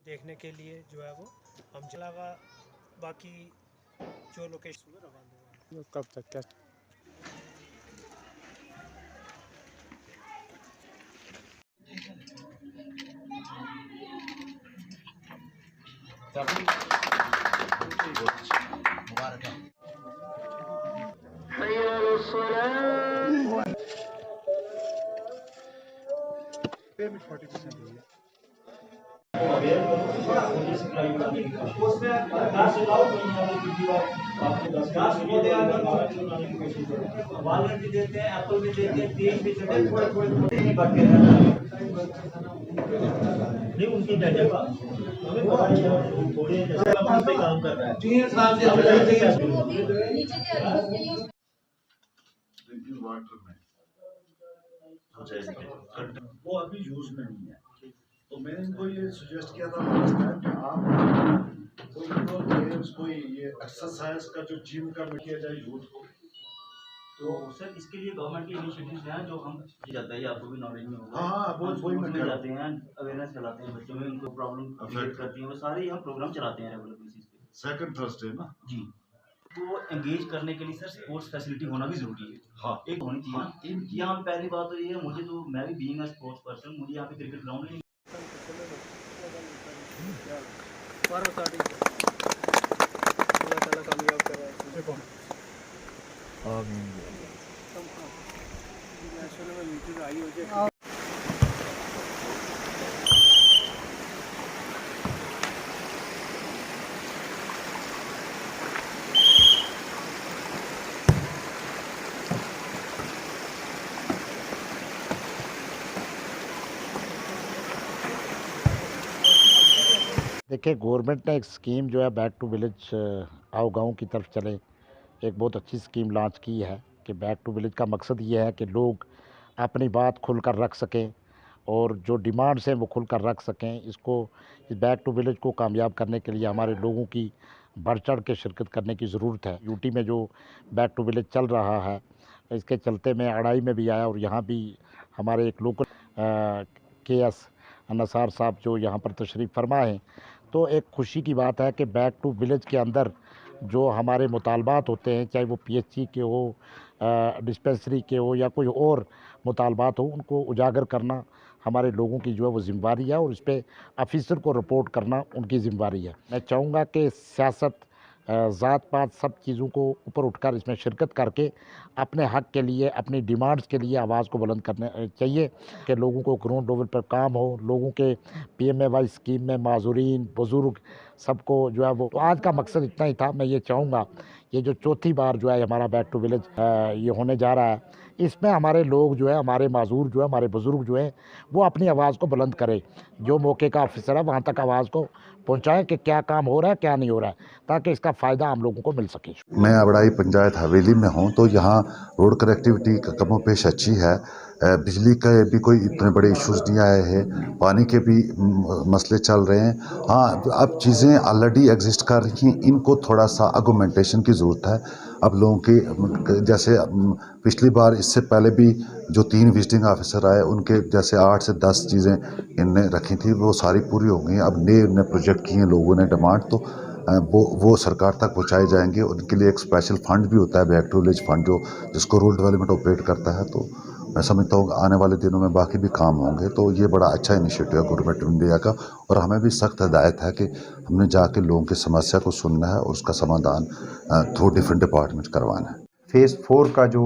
देखने के लिए जो है वो हम चलागा। बाकी जो लोकेशन रवाना हुआ कब तक क्या पेमेंट 40% हुई है। वालनट भी देते हैं, एप्पल भी देते हैं, तेज भी देते हैं, थोड़े थोड़े नहीं बढ़ते हैं। नहीं उनकी क्या जगह हमें पता नहीं है, थोड़े जैसे हम पे काम कर रहा है 3 साल से ड्रिंकिंग वाटर में वो अभी यूज में नहीं है। तो मैंने इनको ये सजेस्ट किया था लास्ट टाइम कि आप कोई इनको गेम्स कोई ये एक्सरसाइज का जो जिम का किया जाए यूथ को। तो सर इसके लिए गवर्नमेंट के इनिशिएटिव्स हैं जो हम जाता है, आपको भी नॉलेज में होगा। हाँ वही मैं में जाते हैं, अवेयरनेस फैलाते हैं बच्चों में, उनको प्रॉब्लम क्रिएट करती हैं, वो सारे हम प्रोग्राम चलाते हैं रेगुलर बेसिस पे। सेकंड थर्सडे ना जी, तो एंगेज करने के लिए सर स्पोर्ट्स फैसिलिटी होना भी जरूरी है। हाँ एक होनी चाहिए ना। यहाँ पहली बात तो ये है, मुझे तो मैं भी बीइंग अ स्पोर्ट्स पर्सन, मुझे यहाँ पे क्रिकेट ग्राउंड नहीं देखिए, गवर्नमेंट ने एक स्कीम जो है बैक टू विलेज आओ गाँव की तरफ चले, एक बहुत अच्छी स्कीम लॉन्च की है कि बैक टू विलेज का मकसद ये है कि लोग अपनी बात खुलकर रख सकें और जो डिमांड्स हैं वो खुलकर रख सकें। इस बैक टू विलेज को कामयाब करने के लिए हमारे लोगों की बढ़ चढ़ के शिरकत करने की ज़रूरत है। यूटी में जो बैक टू विलेज चल रहा है, इसके चलते मैं अड़ाई में भी आया और यहाँ भी हमारे एक लोकल KS नसार साहब जो यहाँ पर तशरीफ़ फरमा हैं, तो एक खुशी की बात है कि बैक टू विलेज के अंदर जो हमारे मुतालबात होते हैं, चाहे वो PHC के हो, डिस्पेंसरी के हो या कोई और मुतालबात हो, उनको उजागर करना हमारे लोगों की जो है वो ज़िम्मेवारी है और इस पर ऑफिसर को रिपोर्ट करना उनकी ज़िम्मेवारी है। मैं चाहूँगा कि सियासत, ज़ात पात सब चीज़ों को ऊपर उठकर इसमें शिरकत करके अपने हक़ के लिए, अपनी डिमांड्स के लिए आवाज़ को बुलंद करने चाहिए कि लोगों को ग्राउंड लेवल पर काम हो, लोगों के PMAY स्कीम में माजूरीन, बुज़ुर्ग सबको जो है वो। तो आज का मकसद इतना ही था। मैं ये चाहूँगा ये जो चौथी बार जो है हमारा बैक टू विलेज ये होने जा रहा है, इसमें हमारे लोग जो है, हमारे माजूर जो है, हमारे बुज़ुर्ग जो हैं, वो अपनी आवाज़ को बुलंद करें। जो मौके का ऑफिसर है वहाँ तक आवाज़ को पहुँचाएँ कि क्या काम हो रहा है, क्या नहीं हो रहा है, ताकि इसका फ़ायदा हम लोगों को मिल सके। मैं अबड़ाई पंचायत हवेली में हूँ, तो यहाँ रोड कनेक्टिविटी कमों पेश अच्छी है। बिजली के भी कोई इतने बड़े इश्यूज़ नहीं आए हैं, पानी के भी मसले चल रहे हैं। हाँ, अब चीज़ें ऑलरेडी एग्जिस्ट कर रही हैं, इनको थोड़ा सा आर्गूमेंटेशन की ज़रूरत है। अब लोगों की जैसे पिछली बार, इससे पहले भी जो 3 विजिटिंग ऑफिसर आए, उनके जैसे 8 से 10 चीज़ें इनने रखी थी, वो सारी पूरी हो गई। अब नए प्रोजेक्ट किए लोगों ने डिमांड, तो वो सरकार तक पहुंचाए जाएंगे। उनके लिए एक स्पेशल फंड भी होता है, बैक टू विलेज फंड, जिसको रूरल डेवलपमेंट ऑपरेट करता है। तो मैं समझता हूँ आने वाले दिनों में बाकी भी काम होंगे। तो ये बड़ा अच्छा इनिशिएटिव है गवर्नमेंट ऑफ इंडिया का, और हमें भी सख्त हिदायत है कि हमने जाके लोगों की समस्या को सुनना है और उसका समाधान थ्रू डिफरेंट डिपार्टमेंट करवाना है। फेज़ 4 का जो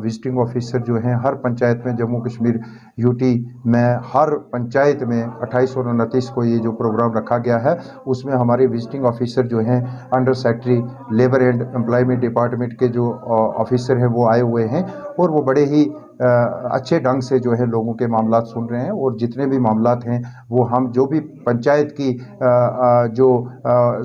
विजिटिंग ऑफिसर जो हैं हर पंचायत में, जम्मू कश्मीर यूटी में हर पंचायत में 28 और 29 को ये जो प्रोग्राम रखा गया है, उसमें हमारे विजिटिंग ऑफिसर जो हैं under secretary labour and employment department के जो ऑफिसर हैं वो आए हुए हैं, और वो बड़े ही अच्छे ढंग से जो है लोगों के मामलात सुन रहे हैं। और जितने भी मामलात हैं वो हम जो भी पंचायत की जो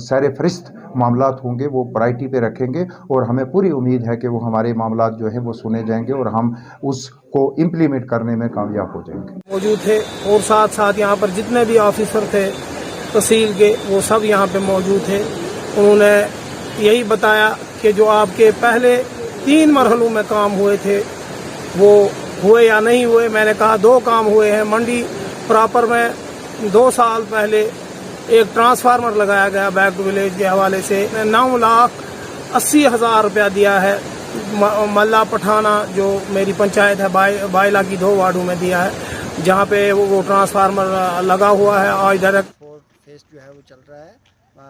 सर-ए-फ़हरिस्त मामलात होंगे वो प्रायोरिटी पे रखेंगे, और हमें पूरी उम्मीद है कि वो हमारे मामलात जो हैं वो सुने जाएंगे और हम उसको इम्प्लीमेंट करने में कामयाब हो जाएंगे। मौजूद थे और साथ साथ यहाँ पर जितने भी ऑफिसर थे तहसील के, वो सब यहाँ पे मौजूद थे। उन्होंने यही बताया कि जो आपके पहले 3 मरहलों में काम हुए थे वो हुए या नहीं हुए। मैंने कहा 2 काम हुए हैं। मंडी प्रॉपर में 2 साल पहले एक ट्रांसफार्मर लगाया गया बैक टू विलेज के हवाले से 9,80,000 रुपया दिया है। मल्ला पठाना जो मेरी पंचायत है बाइला की 2 वार्डों में दिया है, जहाँ पे वो ट्रांसफार्मर लगा हुआ है। और डायरेक्ट फोर्थ फेज जो है वो चल रहा है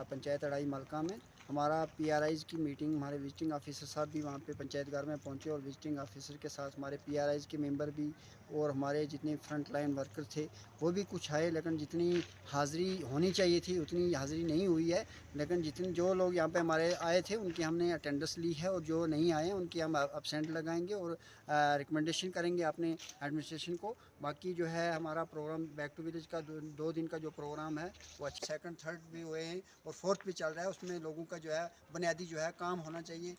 पंचायत अड़ाई मलका में। हमारा PRIs की मीटिंग, हमारे विजिटिंग ऑफिसर साहब भी वहाँ पे पंचायत घर में पहुँचे और विजिटिंग ऑफिसर के साथ हमारे PRIs के मेंबर भी और हमारे जितने फ्रंट लाइन वर्कर थे वो भी कुछ आए, लेकिन जितनी हाज़िरी होनी चाहिए थी उतनी हाज़िरी नहीं हुई है। लेकिन जितने जो लोग यहाँ पे हमारे आए थे उनकी हमने अटेंडेंस ली है, और जो नहीं आए हैं उनकी हम एब्सेंट लगाएंगे और रिकमेंडेशन करेंगे अपने एडमिनिस्ट्रेशन को। बाकी जो है हमारा प्रोग्राम बैक टू विलेज का 2 दिन का जो प्रोग्राम है वो 2nd 3rd भी हुए हैं और 4th भी चल रहा है। उसमें लोगों का जो है बुनियादी जो है काम होना चाहिए।